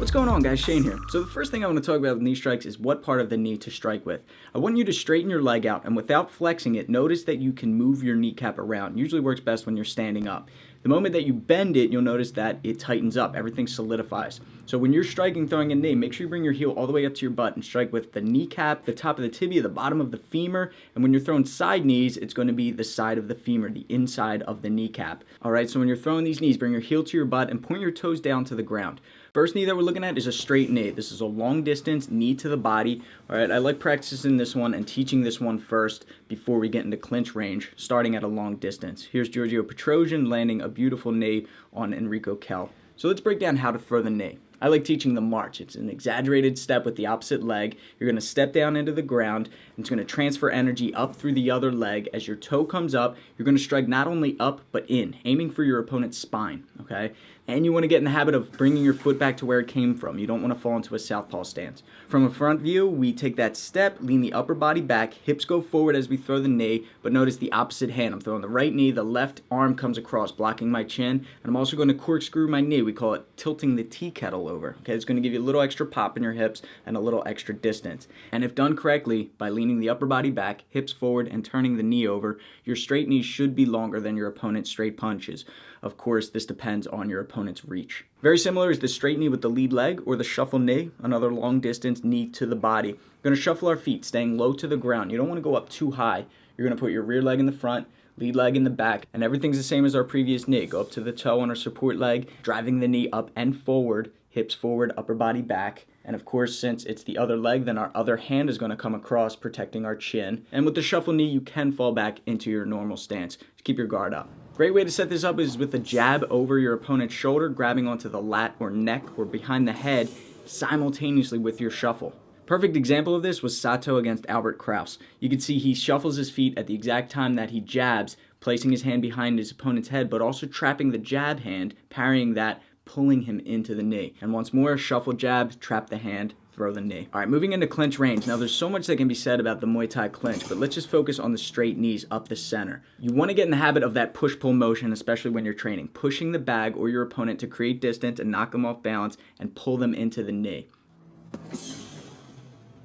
What's going on, guys? Shane here. So the first thing I want to talk about with knee strikes is what part of the knee to strike with. I want you to straighten your leg out, and without flexing it, notice that you can move your kneecap around. Usually works best when you're standing up. The moment that you bend it, you'll notice that it tightens up. Everything solidifies. So when you're striking, throwing a knee, make sure you bring your heel all the way up to your butt and strike with the kneecap, the top of the tibia, the bottom of the femur. And when you're throwing side knees, it's going to be the side of the femur, the inside of the kneecap. All right, so when you're throwing these knees, bring your heel to your butt and point your toes down to the ground. First knee that we're looking at is a straight knee. This is a long distance knee to the body. All right, I like practicing this one and teaching this one first before we get into clinch range, starting at a long distance. Here's Giorgio Petrosian landing a beautiful knee on Enrico Kell. So let's break down how to throw the knee. I like teaching the march. It's an exaggerated step with the opposite leg. You're going to step down into the ground, and it's going to transfer energy up through the other leg. As your toe comes up, you're going to strike not only up, but in, aiming for your opponent's spine, okay? And you want to get in the habit of bringing your foot back to where it came from. You don't want to fall into a southpaw stance. From a front view, we take that step, lean the upper body back, hips go forward as we throw the knee, but notice the opposite hand. I'm throwing the right knee, the left arm comes across, blocking my chin, and I'm also going to corkscrew my knee. We call it tilting the tea kettle over. Okay, it's going to give you a little extra pop in your hips and a little extra distance. And if done correctly, by leaning the upper body back, hips forward, and turning the knee over, your straight knee should be longer than your opponent's straight punches. Of course, this depends on your opponent's reach. Very similar is the straight knee with the lead leg or the shuffle knee, another long distance knee to the body. We're going to shuffle our feet, staying low to the ground. You don't want to go up too high. You're going to put your rear leg in the front, lead leg in the back, and everything's the same as our previous knee. Go up to the toe on our support leg, driving the knee up and forward, hips forward, upper body back. And of course, since it's the other leg, then our other hand is going to come across, protecting our chin. And with the shuffle knee, you can fall back into your normal stance. Just keep your guard up. Great way to set this up is with a jab over your opponent's shoulder, grabbing onto the lat or neck or behind the head simultaneously with your shuffle. Perfect example of this was Sato against Albert Kraus. You can see he shuffles his feet at the exact time that he jabs, placing his hand behind his opponent's head, but also trapping the jab hand, parrying that, pulling him into the knee. And once more, shuffle jab, trap the hand, throw the knee. All right, moving into clinch range. Now, there's so much that can be said about the Muay Thai clinch, but let's just focus on the straight knees up the center. You want to get in the habit of that push-pull motion, especially when you're training, pushing the bag or your opponent to create distance and knock them off balance and pull them into the knee.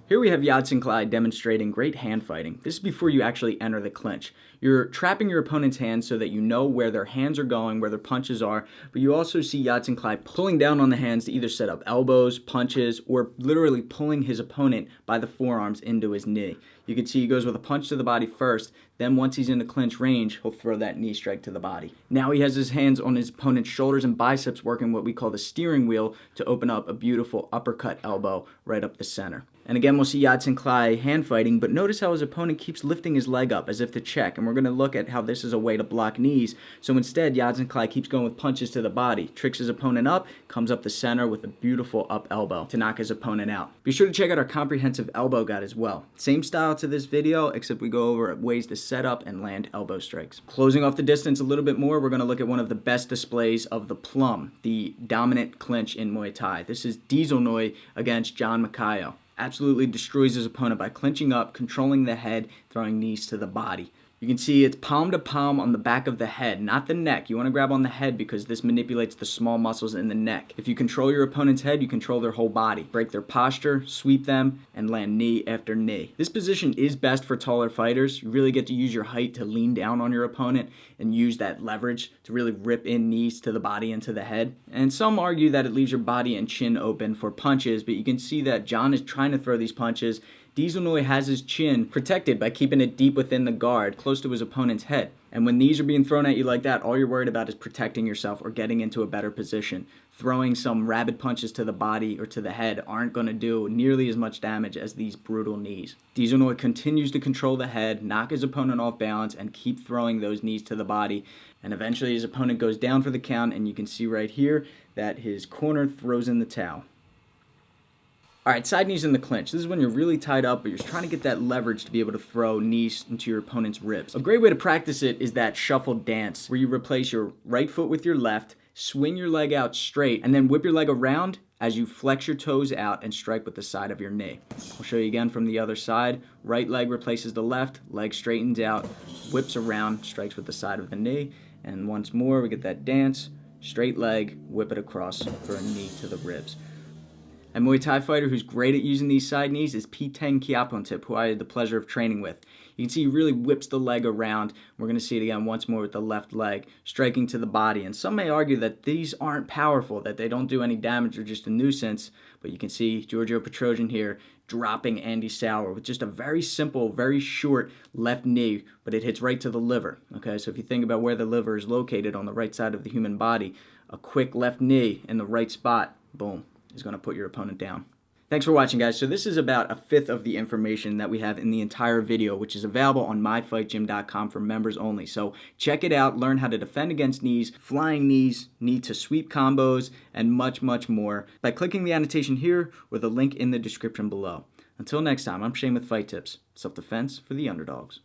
Here we have Yadsin Clyde demonstrating great hand fighting. This is before you actually enter the clinch. You're trapping your opponent's hands so that you know where their hands are going, where their punches are, but you also see Yadsin Clyde pulling down on the hands to either set up elbows, punches, or literally pulling his opponent by the forearms into his knee. You can see he goes with a punch to the body first, then once he's in the clinch range, he'll throw that knee strike to the body. Now he has his hands on his opponent's shoulders and biceps, working what we call the steering wheel to open up a beautiful uppercut elbow right up the center. And again, we'll see Yadsin Clyde hand fighting, but notice how his opponent keeps lifting his leg up as if to check, and we're going to look at how this is a way to block knees. So instead, Yadsin Clyde keeps going with punches to the body, tricks his opponent up, comes up the center with a beautiful up elbow to knock his opponent out. Be sure to check out our comprehensive elbow guide as well. Same style to this video, except we go over ways to set up and land elbow strikes. Closing off the distance a little bit more, we're going to look at one of the best displays of the plum, the dominant clinch in Muay Thai. This is Diesel Noi against John Makayo. Absolutely destroys his opponent by clinching up, controlling the head, throwing knees to the body. You can see it's palm to palm on the back of the head, not the neck. You want to grab on the head because this manipulates the small muscles in the neck. If you control your opponent's head, you control their whole body. Break their posture, sweep them, and land knee after knee. This position is best for taller fighters. You really get to use your height to lean down on your opponent and use that leverage to really rip in knees to the body and to the head. And some argue that it leaves your body and chin open for punches, but you can see that John is trying to throw these punches. Diesel Noi has his chin protected by keeping it deep within the guard, close to his opponent's head. And when these are being thrown at you like that, all you're worried about is protecting yourself or getting into a better position. Throwing some rabid punches to the body or to the head aren't going to do nearly as much damage as these brutal knees. Diesel Noi continues to control the head, knock his opponent off balance, and keep throwing those knees to the body. And eventually his opponent goes down for the count, and you can see right here that his corner throws in the towel. All right, side knees in the clinch. This is when you're really tied up, but you're trying to get that leverage to be able to throw knees into your opponent's ribs. A great way to practice it is that shuffle dance, where you replace your right foot with your left, swing your leg out straight, and then whip your leg around as you flex your toes out and strike with the side of your knee. I'll show you again from the other side. Right leg replaces the left, leg straightens out, whips around, strikes with the side of the knee, and once more we get that dance, straight leg, whip it across for a knee to the ribs. A Muay Thai fighter who's great at using these side knees is P10 Kiapontip, who I had the pleasure of training with. You can see he really whips the leg around. We're going to see it again once more with the left leg, striking to the body. And some may argue that these aren't powerful, that they don't do any damage or just a nuisance. But you can see Giorgio Petrosian here dropping Andy Sauer with just a very simple, very short left knee, but it hits right to the liver. Okay, so if you think about where the liver is located on the right side of the human body, a quick left knee in the right spot, boom, is going to put your opponent down. Thanks for watching, guys. So this is about a fifth of the information that we have in the entire video, which is available on myfightgym.com for members only. So check it out, learn how to defend against knees, flying knees, knee to sweep combos, and much, much more by clicking the annotation here or the link in the description below. Until next time, I'm Shane with Fight Tips, self-defense for the underdogs.